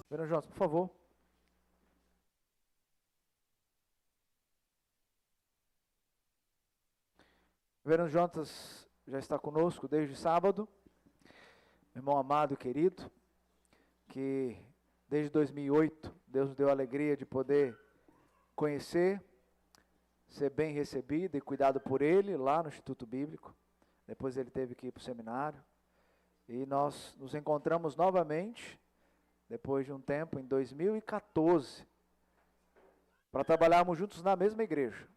Reverendo Jonas, por favor. Reverendo Jonas já está conosco desde sábado. Meu irmão amado e querido, que desde 2008 Deus nos deu a alegria de poder conhecer, ser bem recebido e cuidado por ele lá no Instituto Bíblico. Depois ele teve que ir para o seminário. E nós nos encontramos novamente, depois de um tempo, em 2014, para trabalharmos juntos na mesma igreja.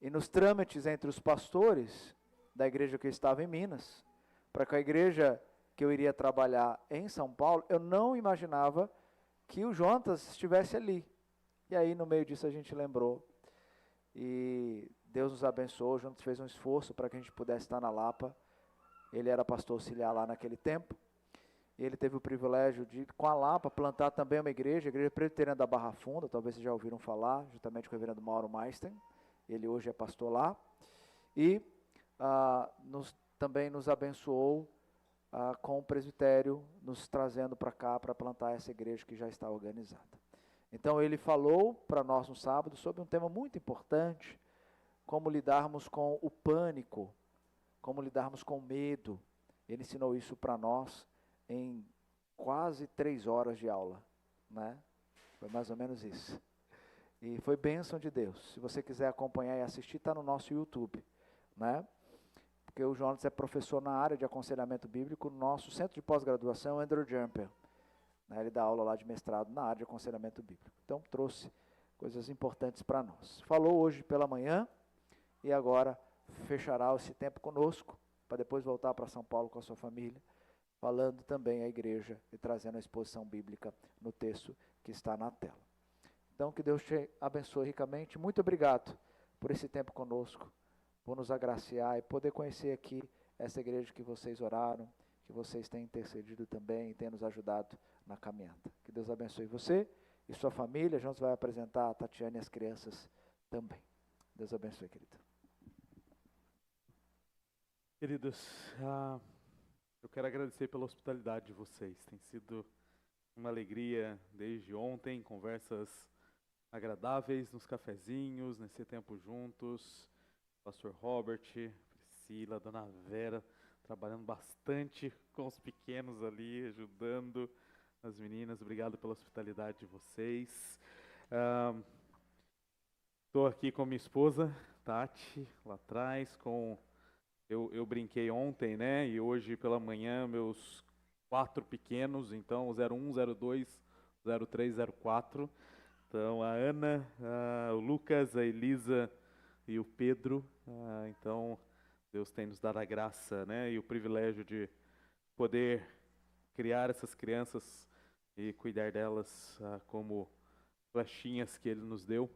E nos trâmites entre os pastores da igreja que eu estava em Minas, para que a igreja que eu iria trabalhar em São Paulo, eu não imaginava que o Jonas estivesse ali. E aí no meio disso a gente lembrou. E Deus nos abençoou, o Jonas fez um esforço para que a gente pudesse estar na Lapa. Ele era pastor auxiliar lá naquele tempo. E ele teve o privilégio de, com a Lapa, plantar também uma igreja, a Igreja Presbiteriana da Barra Funda, talvez vocês já ouviram falar, juntamente com o reverendo Mauro Meister. Ele hoje é pastor lá. E também nos abençoou com o presbitério, nos trazendo para cá para plantar essa igreja que já está organizada. Então ele falou para nós no sábado sobre um tema muito importante, como lidarmos com o pânico, como lidarmos com o medo. Ele ensinou isso para nós em quase 3 horas de aula, né? Foi mais ou menos isso. E foi bênção de Deus. Se você quiser acompanhar e assistir, está no nosso YouTube, né? Porque o Jonas é professor na área de aconselhamento bíblico no nosso centro de pós-graduação, Andrew Jumper. Né? Ele dá aula lá de mestrado na área de aconselhamento bíblico. Então trouxe coisas importantes para nós. Falou hoje pela manhã e agora fechará esse tempo conosco, para depois voltar para São Paulo com a sua família, falando também à igreja e trazendo a exposição bíblica no texto que está na tela. Então, que Deus te abençoe ricamente. Muito obrigado por esse tempo conosco, por nos agraciar e poder conhecer aqui essa igreja que vocês oraram, que vocês têm intercedido também e têm nos ajudado na caminhada. Que Deus abençoe você e sua família. A gente vai apresentar a Tatiana e as crianças também. Deus abençoe, querido. Queridos, eu quero agradecer pela hospitalidade de vocês. Tem sido uma alegria desde ontem, conversas agradáveis nos cafezinhos, nesse tempo juntos. Pastor Robert, Priscila, Dona Vera, trabalhando bastante com os pequenos ali, ajudando as meninas. Obrigado pela hospitalidade de vocês. Estou aqui com minha esposa, Tati, lá atrás. Eu brinquei ontem, né? E hoje pela manhã, meus 4 pequenos, então 01, 02, 03, 04. Então a Ana, o Lucas, a Elisa e o Pedro. Então Deus tem nos dado a graça, né? E o privilégio de poder criar essas crianças e cuidar delas como flechinhas que Ele nos deu.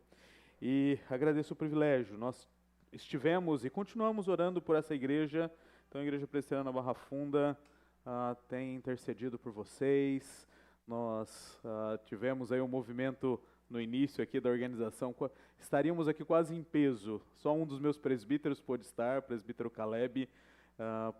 E agradeço o privilégio. Nós estivemos e continuamos orando por essa igreja. Então a Igreja Presbiteriana Barra Funda tem intercedido por vocês. Nós tivemos aí um movimento no início aqui da organização. Estaríamos aqui quase em peso. Só um dos meus presbíteros pôde estar, o presbítero Caleb,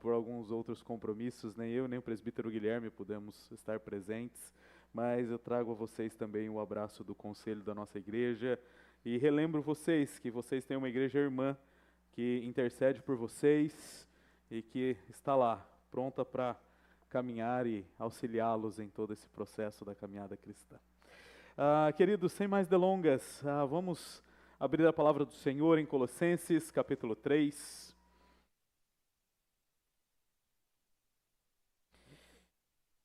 por alguns outros compromissos. Nem eu, nem o presbítero Guilherme pudemos estar presentes. Mas eu trago a vocês também o abraço do conselho da nossa igreja. E relembro vocês que vocês têm uma igreja irmã que intercede por vocês e que está lá, pronta para caminhar e auxiliá-los em todo esse processo da caminhada cristã. Queridos, sem mais delongas, vamos abrir a palavra do Senhor em Colossenses, capítulo 3.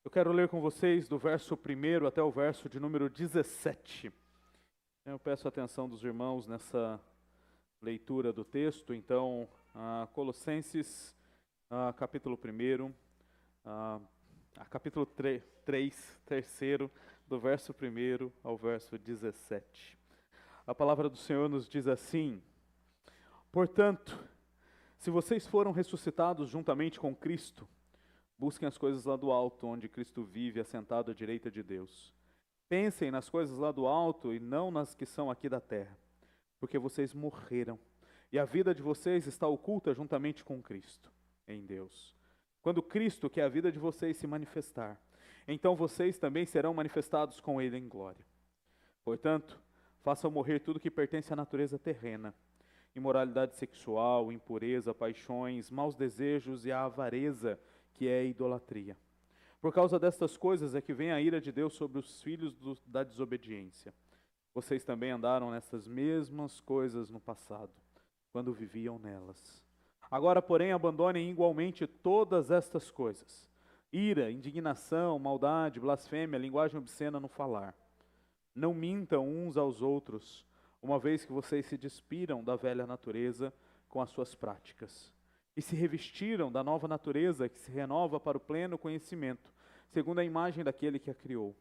Eu quero ler com vocês do verso 1 até o verso de número 17. Eu peço a atenção dos irmãos nessa leitura do texto. Então, Colossenses, capítulo 1, capítulo 3, terceiro, do verso 1 ao verso 17. A palavra do Senhor nos diz assim: Portanto, se vocês foram ressuscitados juntamente com Cristo, busquem as coisas lá do alto, onde Cristo vive, assentado à direita de Deus. Pensem nas coisas lá do alto e não nas que são aqui da terra, porque vocês morreram E a vida de vocês está oculta juntamente com Cristo, em Deus. Quando Cristo, que é a vida de vocês, se manifestar, então vocês também serão manifestados com Ele em glória. Portanto, façam morrer tudo que pertence à natureza terrena: imoralidade sexual, impureza, paixões, maus desejos e a avareza, que é a idolatria. Por causa destas coisas é que vem a ira de Deus sobre os filhos da desobediência. Vocês também andaram nessas mesmas coisas no passado, quando viviam nelas. Agora, porém, abandonem igualmente todas estas coisas: ira, indignação, maldade, blasfêmia, linguagem obscena no falar. Não mintam uns aos outros, uma vez que vocês se despiram da velha natureza com as suas práticas, e se revestiram da nova natureza que se renova para o pleno conhecimento, segundo a imagem daquele que a criou.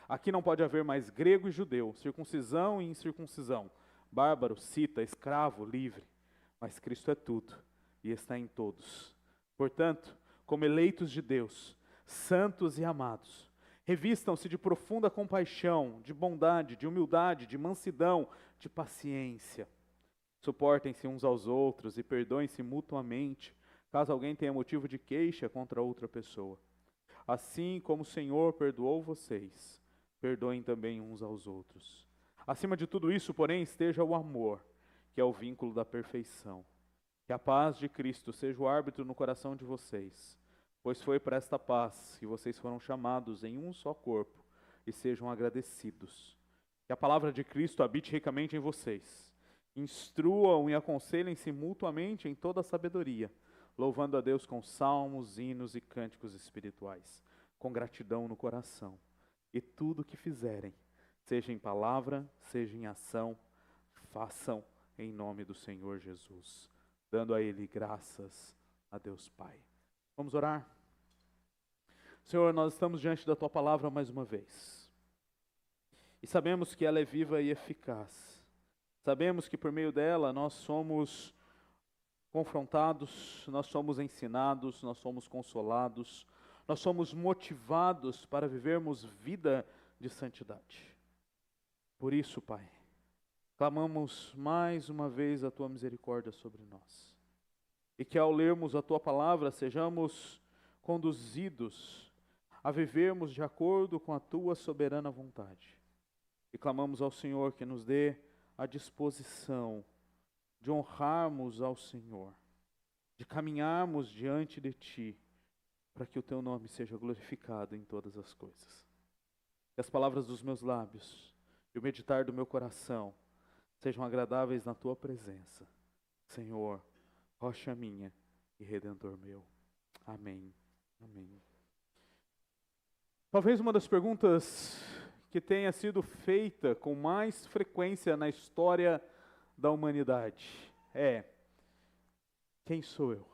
Aqui não pode haver mais grego e judeu, circuncisão e incircuncisão, bárbaro, cita, escravo, livre, mas Cristo é tudo e está em todos. Portanto, como eleitos de Deus, santos e amados, revistam-se de profunda compaixão, de bondade, de humildade, de mansidão, de paciência. Suportem-se uns aos outros e perdoem-se mutuamente, caso alguém tenha motivo de queixa contra outra pessoa. Assim como o Senhor perdoou vocês, perdoem também uns aos outros. Acima de tudo isso, porém, esteja o amor, que é o vínculo da perfeição. Que a paz de Cristo seja o árbitro no coração de vocês, pois foi para esta paz que vocês foram chamados em um só corpo, e sejam agradecidos. Que a palavra de Cristo habite ricamente em vocês. Instruam e aconselhem-se mutuamente em toda a sabedoria, louvando a Deus com salmos, hinos e cânticos espirituais, com gratidão no coração. E tudo o que fizerem, seja em palavra, seja em ação, façam em nome do Senhor Jesus, dando a Ele graças a Deus Pai. Vamos orar? Senhor, nós estamos diante da Tua palavra mais uma vez. E sabemos que ela é viva e eficaz. Sabemos que por meio dela nós somos confrontados, nós somos ensinados, nós somos consolados, nós somos motivados para vivermos vida de santidade. Por isso, Pai, clamamos mais uma vez a Tua misericórdia sobre nós. E que ao lermos a Tua palavra sejamos conduzidos a vivermos de acordo com a Tua soberana vontade. E clamamos ao Senhor que nos dê a disposição de honrarmos ao Senhor, de caminharmos diante de Ti, para que o Teu nome seja glorificado em todas as coisas. Que as palavras dos meus lábios e o meditar do meu coração sejam agradáveis na Tua presença, Senhor, rocha minha e Redentor meu. Amém. Amém. Talvez uma das perguntas que tenha sido feita com mais frequência na história da humanidade é: quem sou eu?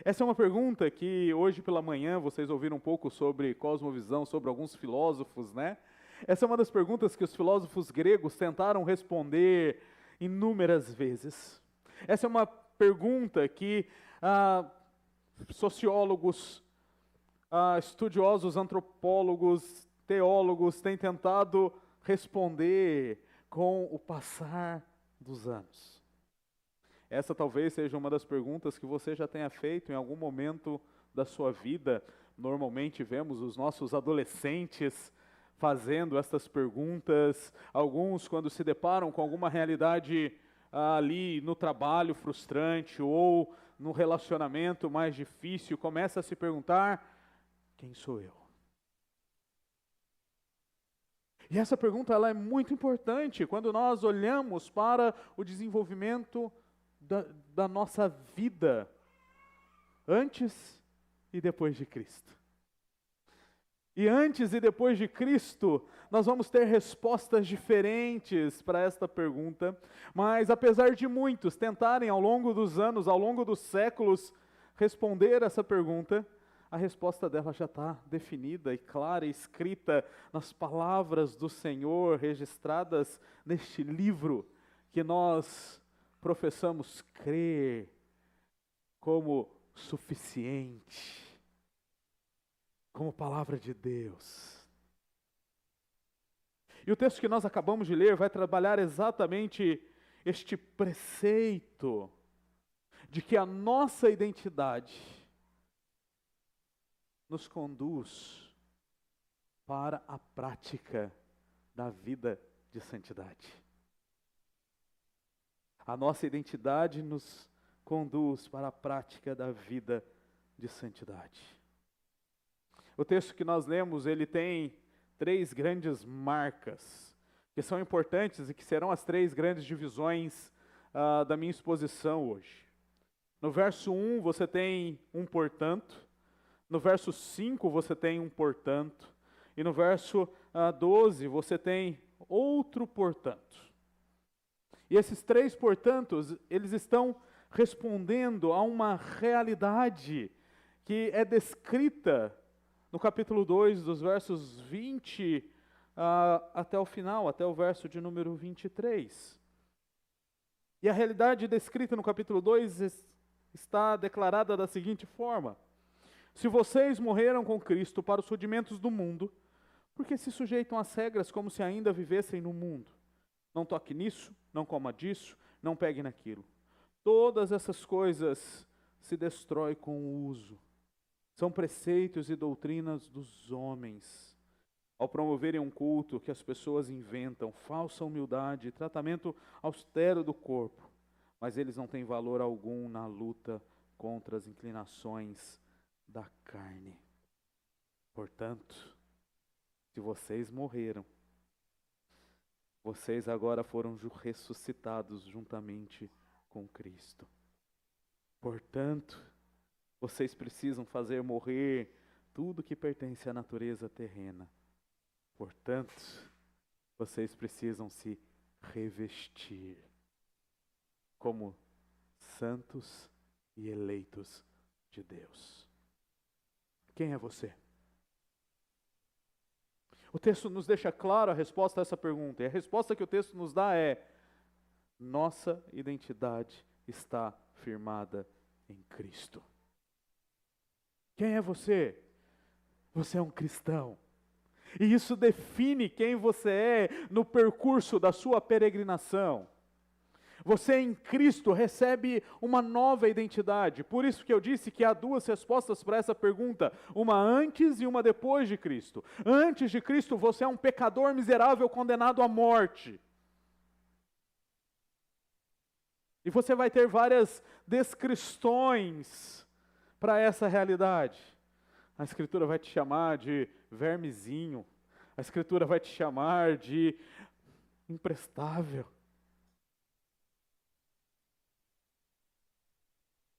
Essa é uma pergunta que hoje pela manhã vocês ouviram um pouco sobre cosmovisão, sobre alguns filósofos, né? Essa é uma das perguntas que os filósofos gregos tentaram responder inúmeras vezes. Essa é uma pergunta que sociólogos, estudiosos, antropólogos, teólogos têm tentado responder com o passar dos anos. Essa talvez seja uma das perguntas que você já tenha feito em algum momento da sua vida. Normalmente vemos os nossos adolescentes fazendo estas perguntas, alguns quando se deparam com alguma realidade ali no trabalho frustrante ou no relacionamento mais difícil, começa a se perguntar: quem sou eu? E essa pergunta ela é muito importante quando nós olhamos para o desenvolvimento da nossa vida antes e depois de Cristo. E antes e depois de Cristo, nós vamos ter respostas diferentes para esta pergunta, mas apesar de muitos tentarem ao longo dos anos, ao longo dos séculos, responder essa pergunta, a resposta dela já está definida e clara, escrita nas palavras do Senhor, registradas neste livro que nós professamos crer como suficiente, como palavra de Deus. E o texto que nós acabamos de ler vai trabalhar exatamente este preceito de que a nossa identidade nos conduz para a prática da vida de santidade. A nossa identidade nos conduz para a prática da vida de santidade. O texto que nós lemos, ele tem 3 grandes marcas, que são importantes e que serão as 3 grandes divisões da minha exposição hoje. No verso 1 você tem um portanto, no verso 5 você tem um portanto, e no verso 12 você tem outro portanto. E esses 3 portantos, eles estão respondendo a uma realidade que é descrita no capítulo 2, dos versos 20 até o final, até o verso de número 23. E a realidade descrita no capítulo 2 está declarada da seguinte forma: se vocês morreram com Cristo para os rudimentos do mundo, por que se sujeitam às regras como se ainda vivessem no mundo? Não toque nisso, não coma disso, não pegue naquilo. Todas essas coisas se destroem com o uso. São preceitos e doutrinas dos homens. Ao promoverem um culto que as pessoas inventam, falsa humildade, tratamento austero do corpo, mas eles não têm valor algum na luta contra as inclinações da carne. Portanto, se vocês morreram, vocês agora foram ressuscitados juntamente com Cristo. Portanto, vocês precisam fazer morrer tudo que pertence à natureza terrena. Portanto, vocês precisam se revestir como santos e eleitos de Deus. Quem é você? O texto nos deixa claro a resposta a essa pergunta. E a resposta que o texto nos dá é: nossa identidade está firmada em Cristo. Quem é você? Você é um cristão. E isso define quem você é no percurso da sua peregrinação. Você em Cristo recebe uma nova identidade. Por isso que eu disse que há 2 respostas para essa pergunta. Uma antes e uma depois de Cristo. Antes de Cristo você é um pecador miserável condenado à morte. E você vai ter várias descrições para essa realidade. A Escritura vai te chamar de vermezinho. A Escritura vai te chamar de imprestável.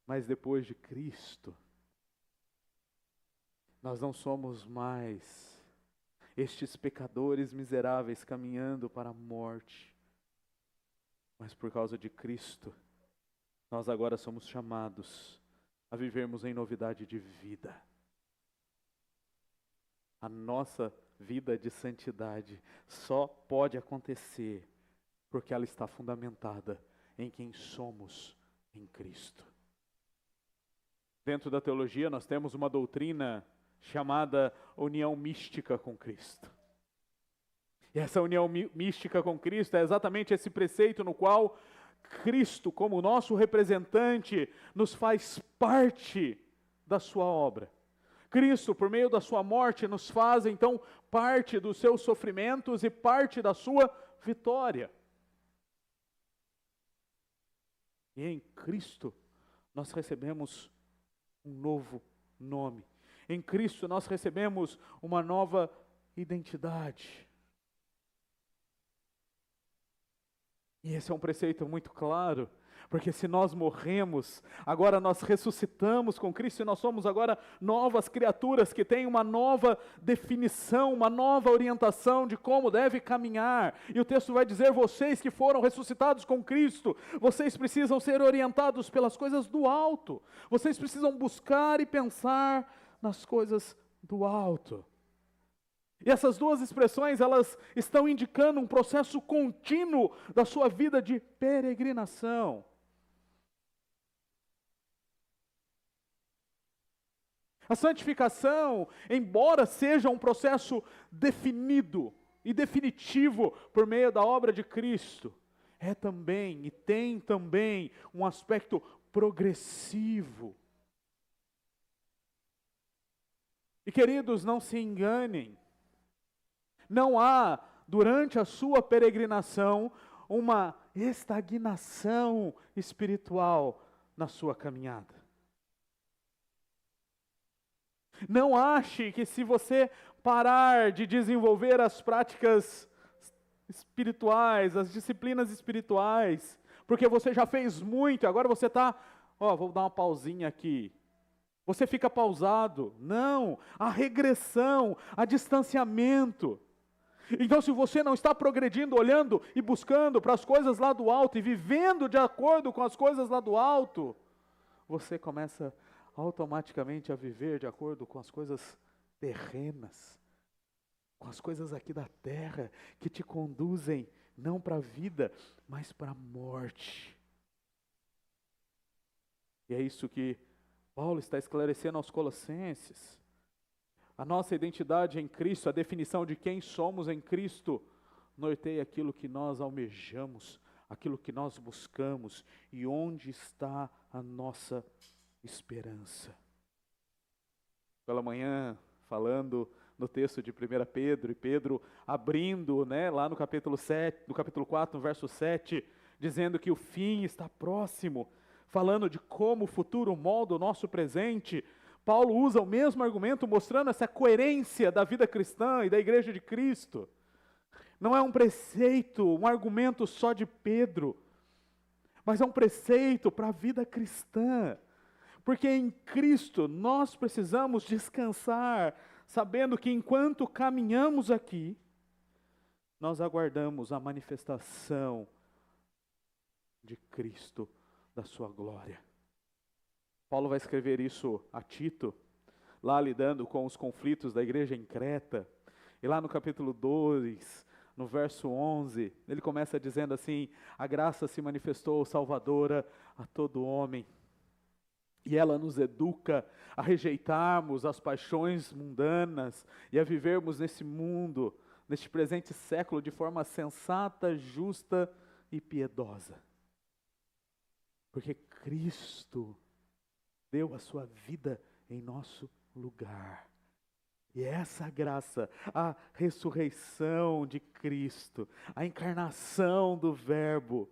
Mas depois de Cristo, nós não somos mais estes pecadores miseráveis caminhando para a morte. Mas por causa de Cristo, nós agora somos chamados a vivermos em novidade de vida. A nossa vida de santidade só pode acontecer porque ela está fundamentada em quem somos em Cristo. Dentro da teologia nós temos uma doutrina chamada união mística com Cristo. E essa união mística com Cristo é exatamente esse preceito no qual Cristo, como nosso representante, nos faz parte da sua obra. Cristo, por meio da sua morte, nos faz então parte dos seus sofrimentos e parte da sua vitória. E em Cristo nós recebemos um novo nome. Em Cristo nós recebemos uma nova identidade. E esse é um preceito muito claro, porque se nós morremos, agora nós ressuscitamos com Cristo e nós somos agora novas criaturas que têm uma nova definição, uma nova orientação de como deve caminhar. E o texto vai dizer: vocês que foram ressuscitados com Cristo, vocês precisam ser orientados pelas coisas do alto. Vocês precisam buscar e pensar nas coisas do alto. E essas 2 expressões, elas estão indicando um processo contínuo da sua vida de peregrinação. A santificação, embora seja um processo definido e definitivo por meio da obra de Cristo, é também e tem também um aspecto progressivo. E queridos, não se enganem, não há durante a sua peregrinação uma estagnação espiritual na sua caminhada. Não ache que se você parar de desenvolver as práticas espirituais, as disciplinas espirituais, porque você já fez muito, agora você está, vou dar uma pausinha aqui. Você fica pausado. Não, há regressão, há distanciamento. Então, se você não está progredindo, olhando e buscando para as coisas lá do alto e vivendo de acordo com as coisas lá do alto, você começa automaticamente a viver de acordo com as coisas terrenas, com as coisas aqui da terra, que te conduzem não para a vida, mas para a morte. E é isso que Paulo está esclarecendo aos Colossenses. A nossa identidade em Cristo, a definição de quem somos em Cristo, norteia aquilo que nós almejamos, aquilo que nós buscamos e onde está a nossa esperança. Pela manhã, falando no texto de 1 Pedro, e Pedro abrindo, lá no capítulo 7, no capítulo 4, no verso 7, dizendo que o fim está próximo, falando de como o futuro molda o nosso presente. Paulo usa o mesmo argumento, mostrando essa coerência da vida cristã e da igreja de Cristo. Não é um preceito, um argumento só de Pedro, mas é um preceito para a vida cristã. Porque em Cristo nós precisamos descansar, sabendo que enquanto caminhamos aqui, nós aguardamos a manifestação de Cristo, da sua glória. Paulo vai escrever isso a Tito, lá lidando com os conflitos da igreja em Creta, e lá no capítulo 2, no verso 11, ele começa dizendo assim: a graça se manifestou salvadora a todo homem, e ela nos educa a rejeitarmos as paixões mundanas e a vivermos nesse mundo, neste presente século, de forma sensata, justa e piedosa. Porque Cristo deu a sua vida em nosso lugar. E essa graça, a ressurreição de Cristo, a encarnação do Verbo,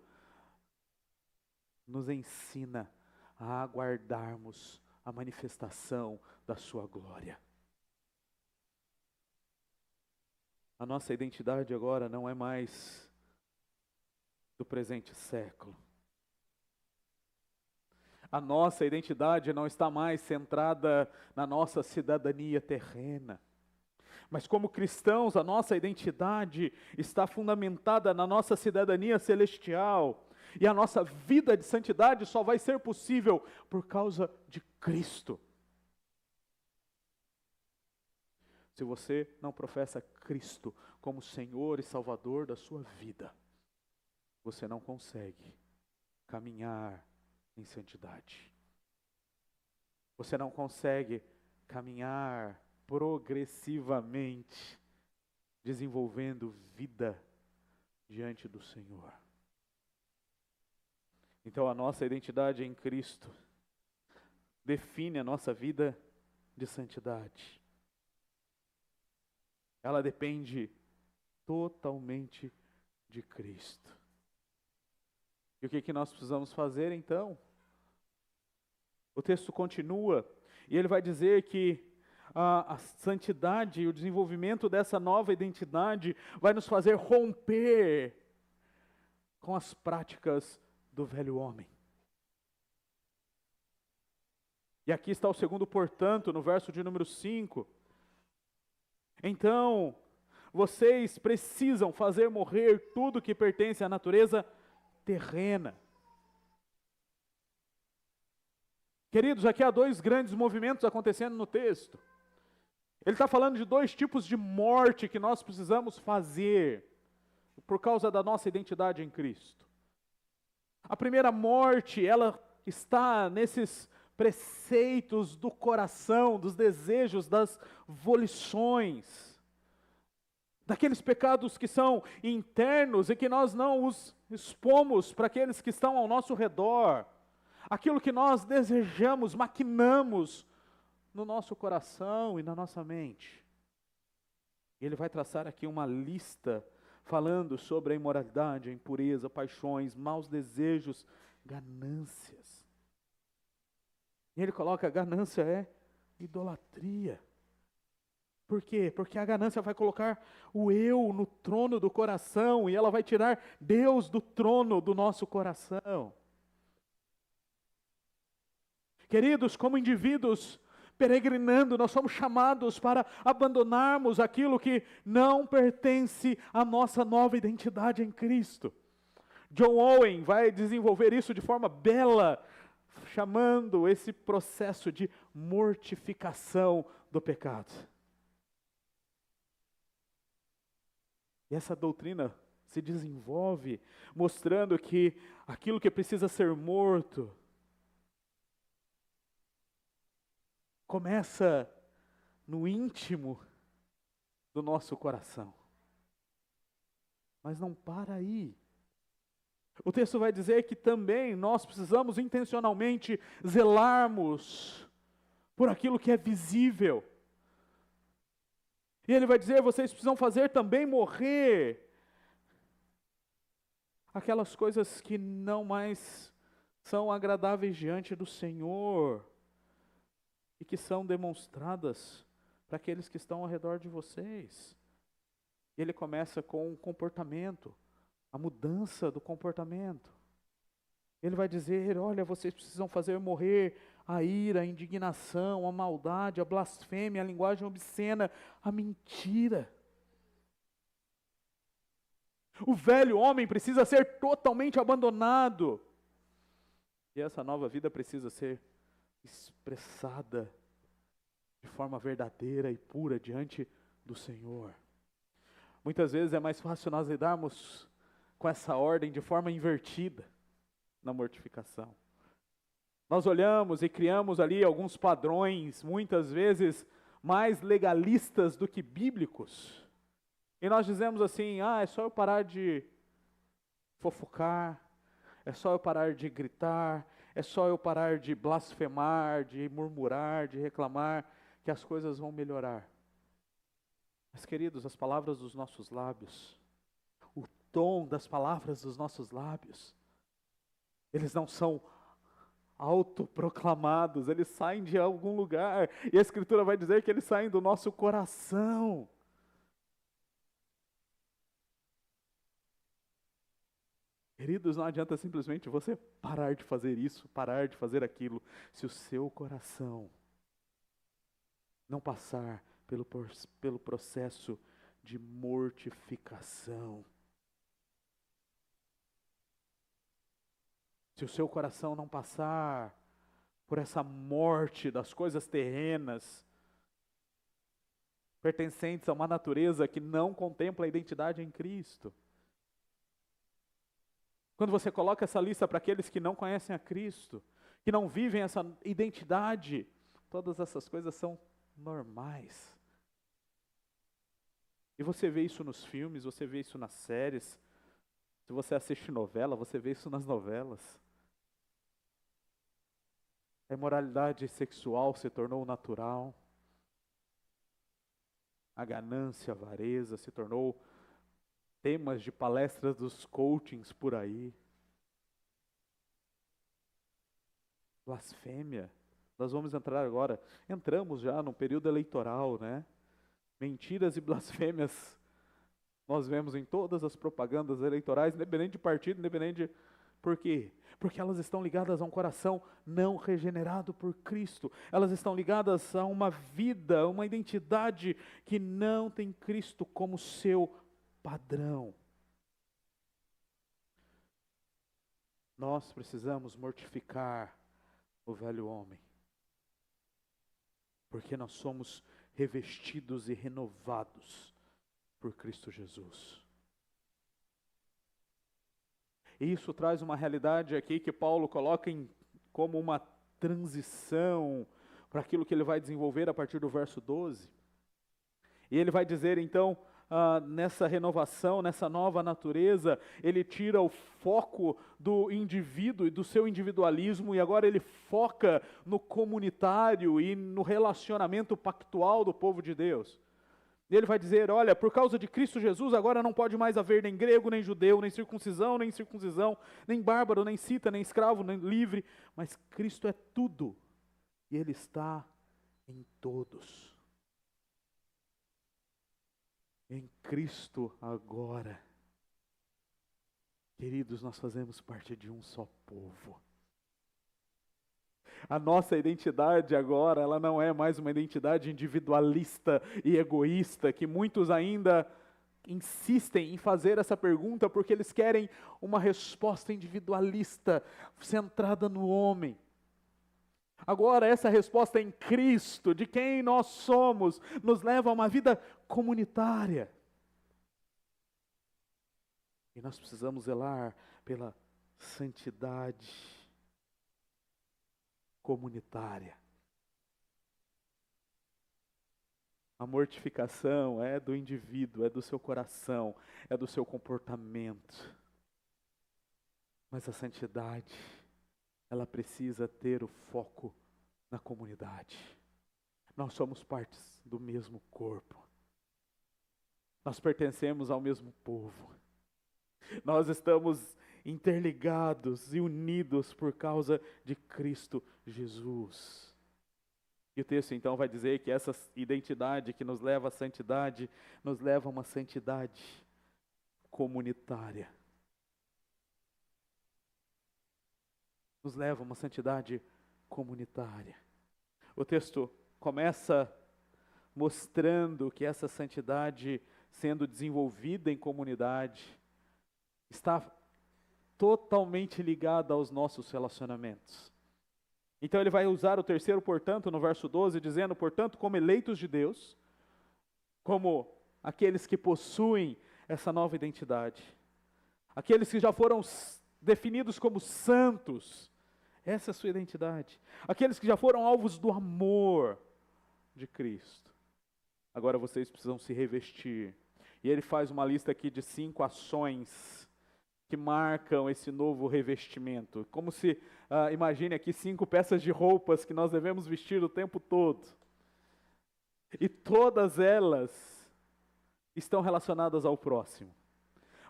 nos ensina a aguardarmos a manifestação da sua glória. A nossa identidade agora não é mais do presente século. A nossa identidade não está mais centrada na nossa cidadania terrena. Mas como cristãos, a nossa identidade está fundamentada na nossa cidadania celestial. E a nossa vida de santidade só vai ser possível por causa de Cristo. Se você não professa Cristo como Senhor e Salvador da sua vida, você não consegue caminhar em santidade. Você não consegue caminhar progressivamente, desenvolvendo vida diante do Senhor. Então a nossa identidade em Cristo define a nossa vida de santidade. Ela depende totalmente de Cristo. E o que nós precisamos fazer então? O texto continua e ele vai dizer que a santidade e o desenvolvimento dessa nova identidade vai nos fazer romper com as práticas do velho homem. E aqui está o segundo portanto, no verso de número 5. Então, vocês precisam fazer morrer tudo que pertence à natureza terrena. Queridos, aqui há dois grandes movimentos acontecendo no texto. Ele está falando de dois tipos de morte que nós precisamos fazer por causa da nossa identidade em Cristo. A primeira morte, ela está nesses preceitos do coração, dos desejos, das volições. daqueles pecados que são internos e que nós não os expomos para aqueles que estão ao nosso redor, aquilo que nós desejamos, maquinamos no nosso coração e na nossa mente. Ele vai traçar aqui uma lista falando sobre a imoralidade, a impureza, paixões, maus desejos, ganâncias. E ele coloca: a ganância é idolatria. Por quê? Porque a ganância vai colocar o eu no trono do coração e ela vai tirar Deus do trono do nosso coração. Queridos, como indivíduos peregrinando, nós somos chamados para abandonarmos aquilo que não pertence à nossa nova identidade em Cristo. John Owen vai desenvolver isso de forma bela, chamando esse processo de mortificação do pecado. E essa doutrina se desenvolve mostrando que aquilo que precisa ser morto começa no íntimo do nosso coração. Mas não para aí. O texto vai dizer que também nós precisamos intencionalmente zelarmos por aquilo que é visível. E ele vai dizer: vocês precisam fazer também morrer aquelas coisas que não mais são agradáveis diante do Senhor e que são demonstradas para aqueles que estão ao redor de vocês. E ele começa com o comportamento, a mudança do comportamento. Ele vai dizer: olha, vocês precisam fazer morrer a ira, a indignação, a maldade, a blasfêmia, a linguagem obscena, a mentira. O velho homem precisa ser totalmente abandonado. E essa nova vida precisa ser expressada de forma verdadeira e pura diante do Senhor. Muitas vezes é mais fácil nós lidarmos com essa ordem de forma invertida na mortificação. Nós olhamos e criamos ali alguns padrões, muitas vezes mais legalistas do que bíblicos. E nós dizemos assim: é só eu parar de fofocar, é só eu parar de gritar, é só eu parar de blasfemar, de murmurar, de reclamar, que as coisas vão melhorar. Mas, queridos, as palavras dos nossos lábios, o tom das palavras dos nossos lábios, eles não são autoproclamados, eles saem de algum lugar. E a Escritura vai dizer que eles saem do nosso coração. Queridos, não adianta simplesmente você parar de fazer isso, parar de fazer aquilo, se o seu coração não passar pelo processo de mortificação. Se o seu coração não passar por essa morte das coisas terrenas, pertencentes a uma natureza que não contempla a identidade em Cristo. Quando você coloca essa lista para aqueles que não conhecem a Cristo, que não vivem essa identidade, todas essas coisas são normais. E você vê isso nos filmes, você vê isso nas séries. Se você assiste novela, você vê isso nas novelas. A imoralidade sexual se tornou natural. A ganância, a avareza se tornou temas de palestras dos coachings por aí. Blasfêmia. Nós vamos entrar agora, entramos já no período eleitoral, né? Mentiras e blasfêmias nós vemos em todas as propagandas eleitorais, independente de partido, independente de... Por quê? Porque elas estão ligadas a um coração não regenerado por Cristo. Elas estão ligadas a uma vida, a uma identidade que não tem Cristo como seu padrão. Nós precisamos mortificar o velho homem, porque nós somos revestidos e renovados por Cristo Jesus. E isso traz uma realidade aqui que Paulo coloca como uma transição para aquilo que ele vai desenvolver a partir do verso 12. E ele vai dizer então nessa renovação, nessa nova natureza, ele tira o foco do indivíduo e do seu individualismo e agora ele foca no comunitário e no relacionamento pactual do povo de Deus. E ele vai dizer, olha, por causa de Cristo Jesus, agora não pode mais haver nem grego, nem judeu, nem circuncisão, nem bárbaro, nem cita, nem escravo, nem livre, mas Cristo é tudo e Ele está em todos. Em Cristo agora, queridos, nós fazemos parte de um só povo. A nossa identidade agora, ela não é mais uma identidade individualista e egoísta, que muitos ainda insistem em fazer essa pergunta porque eles querem uma resposta individualista, centrada no homem. Agora, essa resposta em Cristo, de quem nós somos, nos leva a uma vida comunitária. E nós precisamos zelar pela santidade comunitária. A mortificação é do indivíduo, é do seu coração, é do seu comportamento. Mas a santidade, ela precisa ter o foco na comunidade. Nós somos partes do mesmo corpo. Nós pertencemos ao mesmo povo. Nós estamos interligados e unidos por causa de Cristo Jesus. E o texto então vai dizer que essa identidade que nos leva à santidade, nos leva a uma santidade comunitária. Nos leva a uma santidade comunitária. O texto começa mostrando que essa santidade, sendo desenvolvida em comunidade, está totalmente ligada aos nossos relacionamentos. Então ele vai usar o terceiro portanto no verso 12, dizendo, portanto, como eleitos de Deus, como aqueles que possuem essa nova identidade, aqueles que já foram definidos como santos, essa é a sua identidade, aqueles que já foram alvos do amor de Cristo, agora vocês precisam se revestir. E ele faz uma lista aqui de 5 ações que marcam esse novo revestimento, como se, imagine aqui 5 peças de roupas que nós devemos vestir o tempo todo, e todas elas estão relacionadas ao próximo.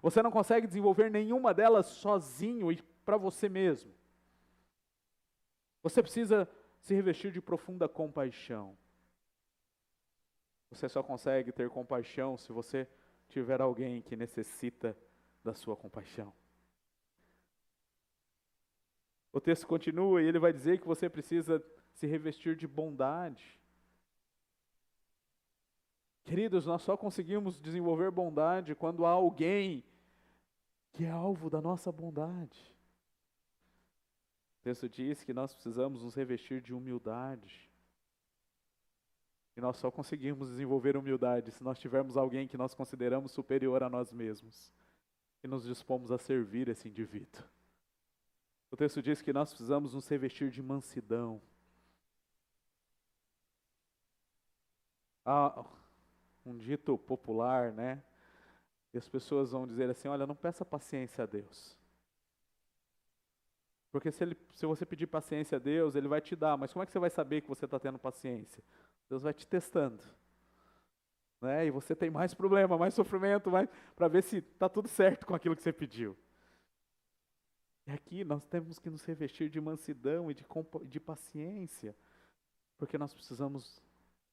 Você não consegue desenvolver nenhuma delas sozinho e para você mesmo. Você precisa se revestir de profunda compaixão. Você só consegue ter compaixão se você tiver alguém que necessita da sua compaixão. O texto continua e ele vai dizer que você precisa se revestir de bondade. Queridos, nós só conseguimos desenvolver bondade quando há alguém que é alvo da nossa bondade. O texto diz que nós precisamos nos revestir de humildade. E nós só conseguimos desenvolver humildade se nós tivermos alguém que nós consideramos superior a nós mesmos. E nos dispomos a servir esse indivíduo. O texto diz que nós precisamos nos revestir de mansidão. Há um dito popular, né? E as pessoas vão dizer assim, olha, não peça paciência a Deus. Porque se você pedir paciência a Deus, Ele vai te dar. Mas como é que você vai saber que você está tendo paciência? Deus vai te testando. Né? E você tem mais problema, mais sofrimento, para ver se está tudo certo com aquilo que você pediu. E aqui nós temos que nos revestir de mansidão e de paciência, porque nós precisamos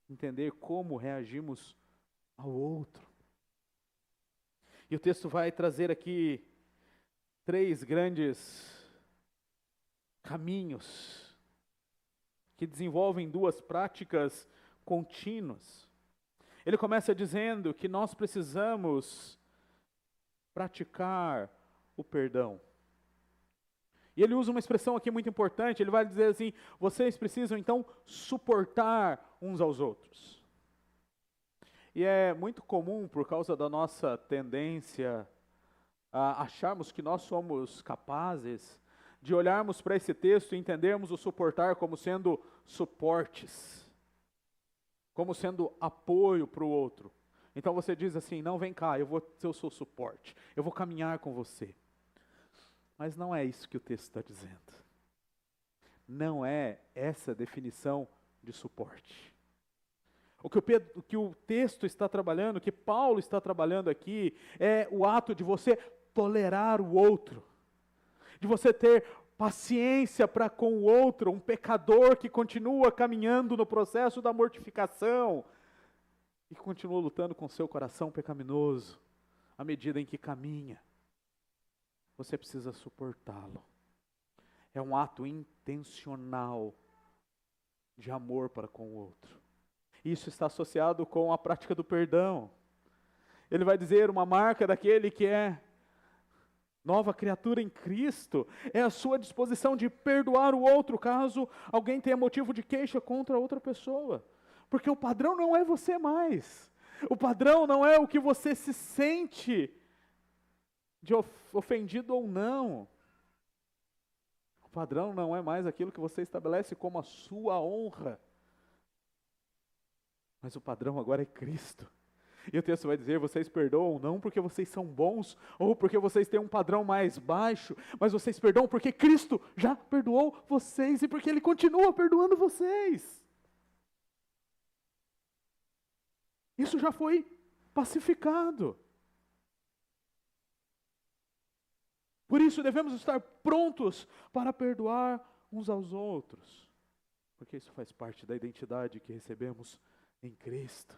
entender como reagimos ao outro. E o texto vai trazer aqui 3 grandes caminhos que desenvolvem 2 práticas contínuas. Ele começa dizendo que nós precisamos praticar o perdão. E ele usa uma expressão aqui muito importante, ele vai dizer assim, vocês precisam então suportar uns aos outros. E é muito comum, por causa da nossa tendência a acharmos que nós somos capazes de olharmos para esse texto e entendermos o suportar como sendo suportes, como sendo apoio para o outro. Então você diz assim, não, vem cá, eu sou suporte, eu vou caminhar com você. Mas não é isso que o texto está dizendo. Não é essa a definição de suporte. O que o texto está trabalhando, o que Paulo está trabalhando aqui, é o ato de você tolerar o outro, de você ter paciência para com o outro, um pecador que continua caminhando no processo da mortificação e continua lutando com seu coração pecaminoso, à medida em que caminha. Você precisa suportá-lo. É um ato intencional de amor para com o outro. Isso está associado com a prática do perdão. Ele vai dizer, uma marca daquele que é nova criatura em Cristo, é a sua disposição de perdoar o outro, caso alguém tenha motivo de queixa contra outra pessoa. Porque o padrão não é você mais. O padrão não é o que você se sente de ofendido ou não. O padrão não é mais aquilo que você estabelece como a sua honra. Mas o padrão agora é Cristo. E o texto vai dizer, vocês perdoam não porque vocês são bons, ou porque vocês têm um padrão mais baixo, mas vocês perdoam porque Cristo já perdoou vocês, e porque Ele continua perdoando vocês. Isso já foi pacificado. Por isso devemos estar prontos para perdoar uns aos outros, porque isso faz parte da identidade que recebemos em Cristo.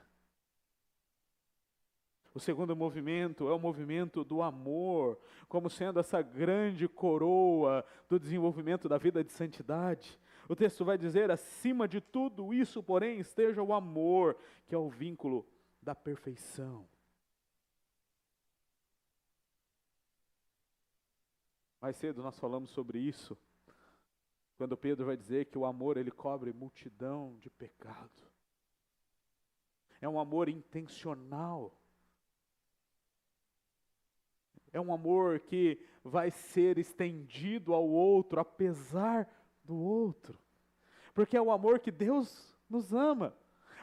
O segundo movimento é o movimento do amor, como sendo essa grande coroa do desenvolvimento da vida de santidade. O texto vai dizer, acima de tudo isso, porém, esteja o amor, que é o vínculo da perfeição. Mais cedo nós falamos sobre isso, quando Pedro vai dizer que o amor, ele cobre multidão de pecado. É um amor intencional. É um amor que vai ser estendido ao outro, apesar do outro. Porque é o amor que Deus nos ama.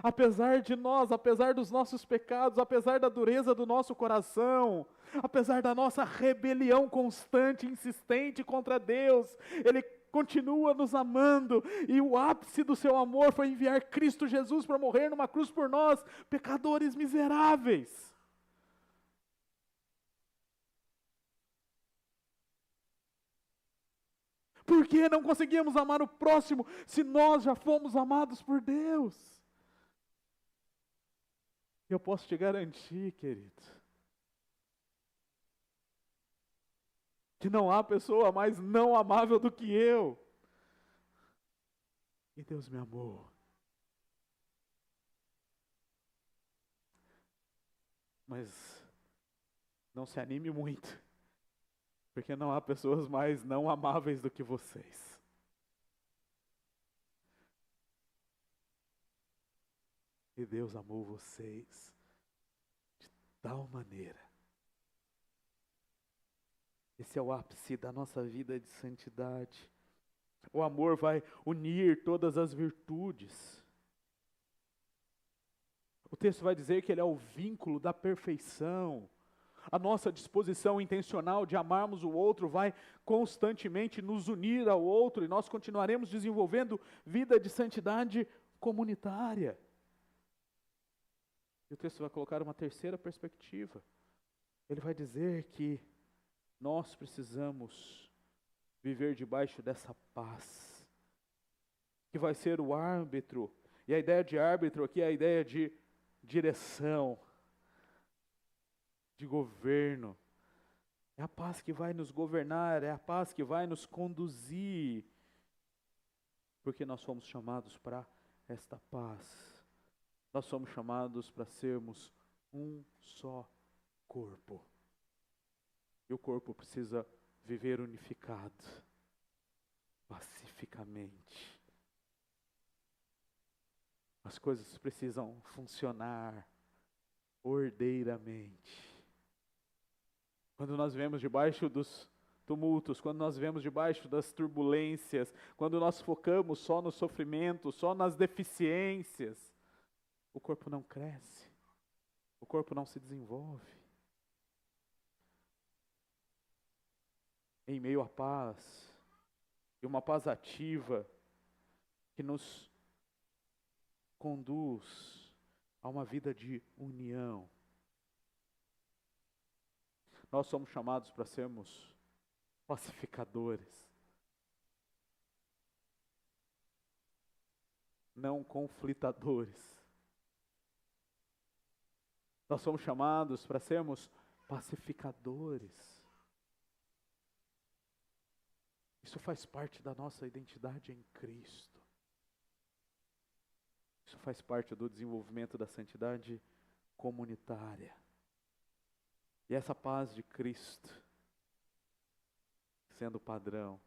Apesar de nós, apesar dos nossos pecados, apesar da dureza do nosso coração, apesar da nossa rebelião constante, insistente contra Deus, Ele continua nos amando. E o ápice do seu amor foi enviar Cristo Jesus para morrer numa cruz por nós, pecadores miseráveis. Por que não conseguimos amar o próximo se nós já fomos amados por Deus? Eu posso te garantir, querido, que não há pessoa mais não amável do que eu. E Deus me amou. Mas não se anime muito, porque não há pessoas mais não amáveis do que vocês. E Deus amou vocês de tal maneira. Esse é o ápice da nossa vida de santidade. O amor vai unir todas as virtudes. O texto vai dizer que ele é o vínculo da perfeição. A nossa disposição intencional de amarmos o outro vai constantemente nos unir ao outro, e nós continuaremos desenvolvendo vida de santidade comunitária. E o texto vai colocar uma terceira perspectiva. Ele vai dizer que nós precisamos viver debaixo dessa paz, que vai ser o árbitro. E a ideia de árbitro aqui é a ideia de direção, de governo. É a paz que vai nos governar, é a paz que vai nos conduzir, porque nós fomos chamados para esta paz. Nós somos chamados para sermos um só corpo. E o corpo precisa viver unificado, pacificamente. As coisas precisam funcionar ordeiramente. Quando nós vivemos debaixo dos tumultos, quando nós vivemos debaixo das turbulências, quando nós focamos só no sofrimento, só nas deficiências, o corpo não cresce, o corpo não se desenvolve. Em meio à paz, e uma paz ativa, que nos conduz a uma vida de união. Nós somos chamados para sermos pacificadores, não conflitadores. Nós somos chamados para sermos pacificadores. Isso faz parte da nossa identidade em Cristo. Isso faz parte do desenvolvimento da santidade comunitária. E essa paz de Cristo, sendo o padrão,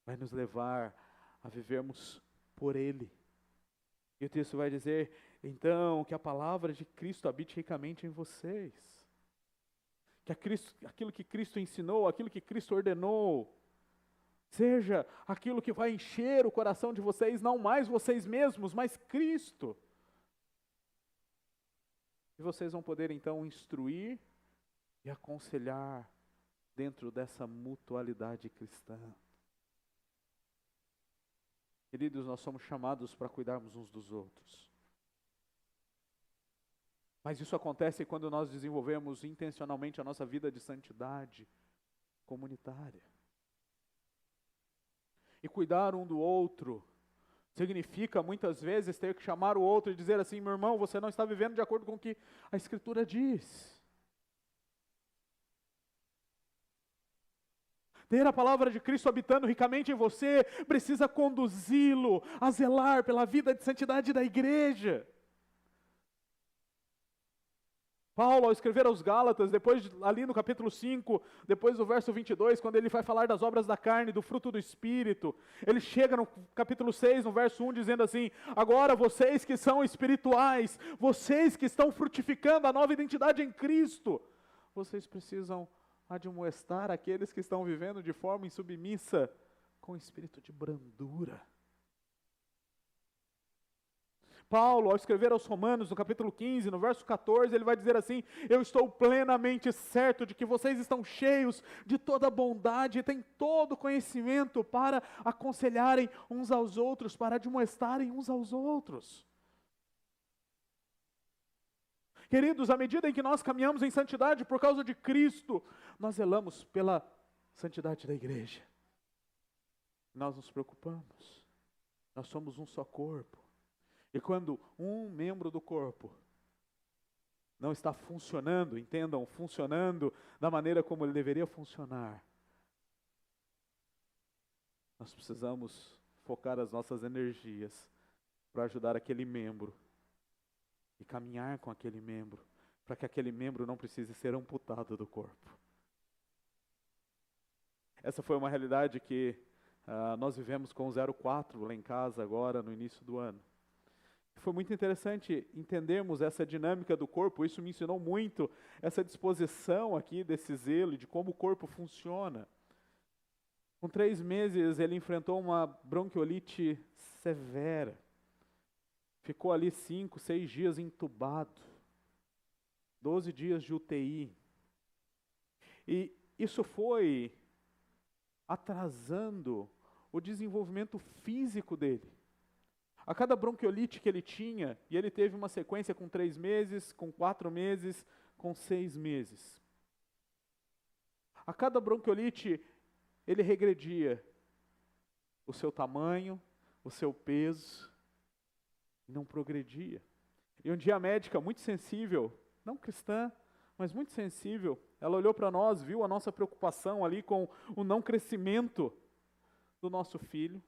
vai nos levar a vivermos por Ele. E o texto vai dizer, então, que a palavra de Cristo habite ricamente em vocês. Que aquilo que Cristo ensinou, aquilo que Cristo ordenou, seja aquilo que vai encher o coração de vocês, não mais vocês mesmos, mas Cristo. E vocês vão poder então instruir e aconselhar dentro dessa mutualidade cristã. Queridos, nós somos chamados para cuidarmos uns dos outros. Mas isso acontece quando nós desenvolvemos intencionalmente a nossa vida de santidade comunitária. E cuidar um do outro significa muitas vezes ter que chamar o outro e dizer assim, meu irmão, você não está vivendo de acordo com o que a Escritura diz. Ter a palavra de Cristo habitando ricamente em você precisa conduzi-lo a zelar pela vida de santidade da igreja. Paulo, ao escrever aos Gálatas, ali no capítulo 5, depois do verso 22, quando ele vai falar das obras da carne, do fruto do Espírito, ele chega no capítulo 6, no verso 1, dizendo assim, agora vocês que são espirituais, vocês que estão frutificando a nova identidade em Cristo, vocês precisam admoestar aqueles que estão vivendo de forma insubmissa, com espírito de brandura. Paulo, ao escrever aos Romanos, no capítulo 15, no verso 14, ele vai dizer assim, eu estou plenamente certo de que vocês estão cheios de toda bondade e têm todo conhecimento para aconselharem uns aos outros, para admoestarem uns aos outros. Queridos, à medida em que nós caminhamos em santidade por causa de Cristo, nós zelamos pela santidade da igreja. Nós nos preocupamos, nós somos um só corpo. E quando um membro do corpo não está funcionando, entendam, funcionando da maneira como ele deveria funcionar, nós precisamos focar as nossas energias para ajudar aquele membro e caminhar com aquele membro, para que aquele membro não precise ser amputado do corpo. Essa foi uma realidade que nós vivemos com o 04 lá em casa agora no início do ano. Foi muito interessante entendermos essa dinâmica do corpo, isso me ensinou muito, essa disposição aqui desse zelo e de como o corpo funciona. Com 3 meses ele enfrentou uma bronquiolite severa, ficou ali 5, 6 dias entubado, 12 dias de UTI. E isso foi atrasando o desenvolvimento físico dele. A cada bronquiolite que ele tinha, e ele teve uma sequência com 3 meses, com 4 meses, com 6 meses. A cada bronquiolite, ele regredia o seu tamanho, o seu peso, e não progredia. E um dia a médica, muito sensível, não cristã, mas muito sensível, ela olhou para nós, viu a nossa preocupação ali com o não crescimento do nosso filho.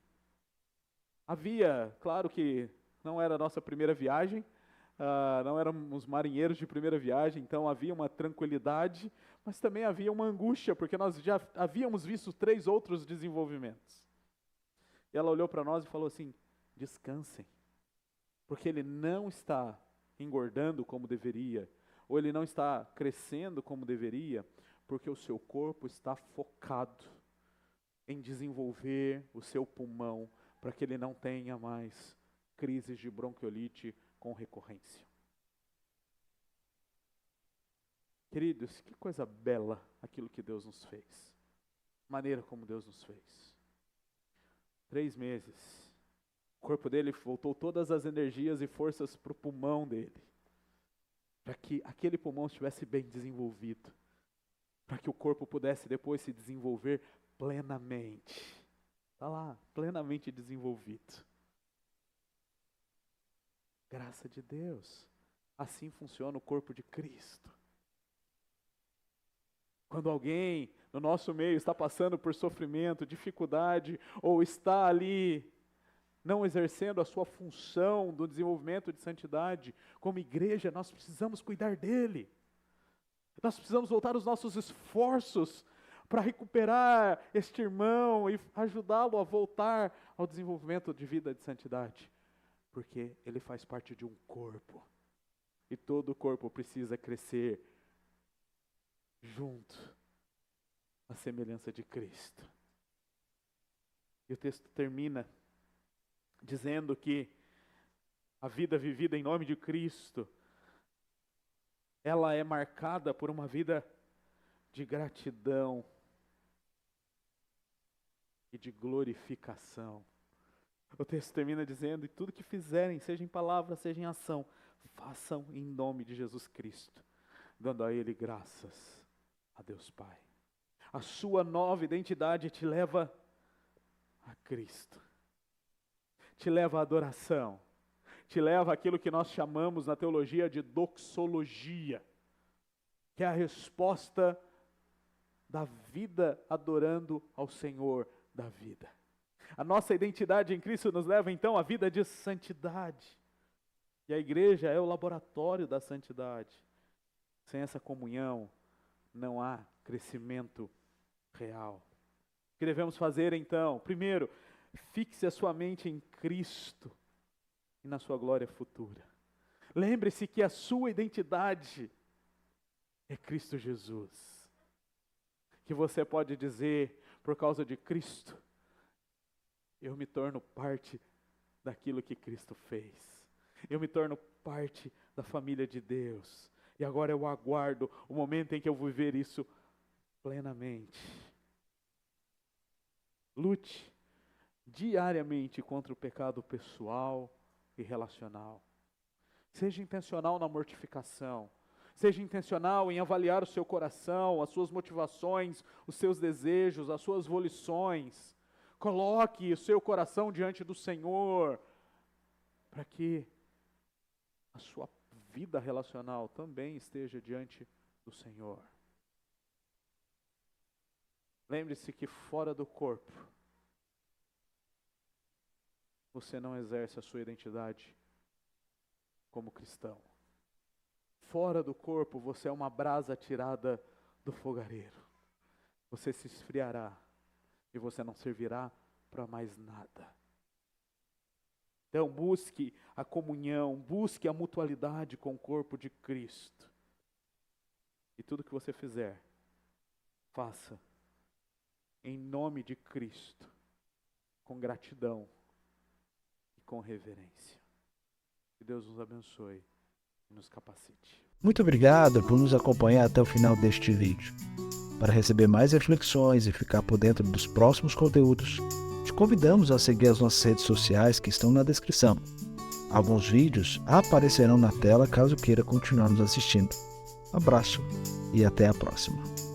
Havia, claro que não era a nossa primeira viagem, não éramos marinheiros de primeira viagem, então havia uma tranquilidade, mas também havia uma angústia, porque nós já havíamos visto 3 outros desenvolvimentos. E ela olhou para nós e falou assim, descansem, porque ele não está engordando como deveria, ou ele não está crescendo como deveria, porque o seu corpo está focado em desenvolver o seu pulmão, para que ele não tenha mais crises de bronquiolite com recorrência. Queridos, que coisa bela aquilo que Deus nos fez. Maneira como Deus nos fez. 3 meses. O corpo dele voltou todas as energias e forças para o pulmão dele. Para que aquele pulmão estivesse bem desenvolvido. Para que o corpo pudesse depois se desenvolver plenamente. Está lá, plenamente desenvolvido. Graça de Deus. Assim funciona o corpo de Cristo. Quando alguém no nosso meio está passando por sofrimento, dificuldade, ou está ali não exercendo a sua função do desenvolvimento de santidade, como igreja, nós precisamos cuidar dele. Nós precisamos voltar os nossos esforços para recuperar este irmão e ajudá-lo a voltar ao desenvolvimento de vida de santidade. Porque ele faz parte de um corpo. E todo o corpo precisa crescer junto à semelhança de Cristo. E o texto termina dizendo que a vida vivida em nome de Cristo, ela é marcada por uma vida de gratidão e de glorificação. O texto termina dizendo, e tudo que fizerem, seja em palavra, seja em ação, façam em nome de Jesus Cristo, dando a Ele graças a Deus Pai. A sua nova identidade te leva a Cristo, te leva à adoração, te leva àquilo que nós chamamos na teologia de doxologia, que é a resposta da vida adorando ao Senhor da vida. A nossa identidade em Cristo nos leva então à vida de santidade. E a igreja é o laboratório da santidade. Sem essa comunhão, não há crescimento real. O que devemos fazer então? Primeiro, fixe a sua mente em Cristo e na sua glória futura. Lembre-se que a sua identidade é Cristo Jesus. Que você pode dizer, por causa de Cristo, eu me torno parte daquilo que Cristo fez. Eu me torno parte da família de Deus. E agora eu aguardo o momento em que eu vou viver isso plenamente. Lute diariamente contra o pecado pessoal e relacional. Seja intencional na mortificação. Seja intencional em avaliar o seu coração, as suas motivações, os seus desejos, as suas volições. Coloque o seu coração diante do Senhor, para que a sua vida relacional também esteja diante do Senhor. Lembre-se que fora do corpo, você não exerce a sua identidade como cristão. Fora do corpo, você é uma brasa tirada do fogareiro. Você se esfriará e você não servirá para mais nada. Então busque a comunhão, busque a mutualidade com o corpo de Cristo. E tudo que você fizer, faça em nome de Cristo, com gratidão e com reverência. Que Deus nos abençoe e nos capacite. Muito obrigado por nos acompanhar até o final deste vídeo. Para receber mais reflexões e ficar por dentro dos próximos conteúdos, te convidamos a seguir as nossas redes sociais que estão na descrição. Alguns vídeos aparecerão na tela caso queira continuar nos assistindo. Abraço e até a próxima.